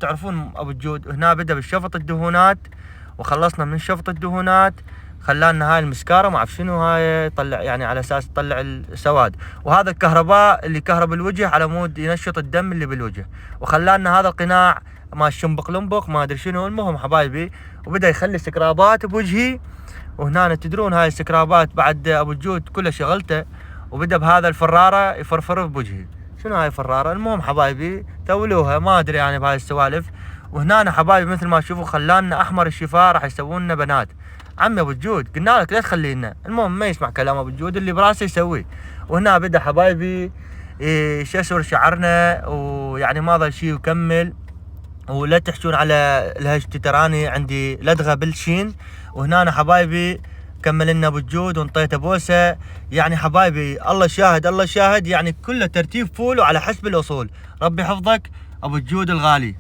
تعرفون ابو الجود هنا بدا بالشفط الدهونات، وخلصنا من شفط الدهونات خلانا هاي المسكارة ما اعرف شنو هاي طلع، يعني على اساس تطلع السواد. وهذا الكهرباء اللي كهرب الوجه على مود ينشط الدم اللي بالوجه. وخلانا هذا القناع ما الشنبق لنبق ما ادري شنو. المهم حبايبي، وبدا يخلي سكرابات بوجهي. وهنا تدرون هاي السكرابات بعد ابو الجود كله شغلته، وبدا بهذا الفرارة يفرفر بوجهي. شنو هاي الفرارة؟ المهم حبايبي تولوها ما ادري يعني بهاي السوالف. وهنا حبايبي مثل ما تشوفوا خلانا احمر الشفاه، راح يسوون لنا بنات. عمي ابو الجود قلنا لك لا تخلينا. المهم ما يسمع كلام ابو الجود، اللي براسه يسويه. وهنا بدا حبايبي يشسر شعرنا، ويعني ما ظل شيء وكمل. ولا تحشون على الهشت، تراني عندي لدغه بالشين. وهنا حبايبي كمل لنا ابو الجود وانطيته بوسه. يعني حبايبي الله شاهد الله شاهد، يعني كله ترتيب فول وعلى حسب الاصول. ربي يحفظك ابو الجود الغالي.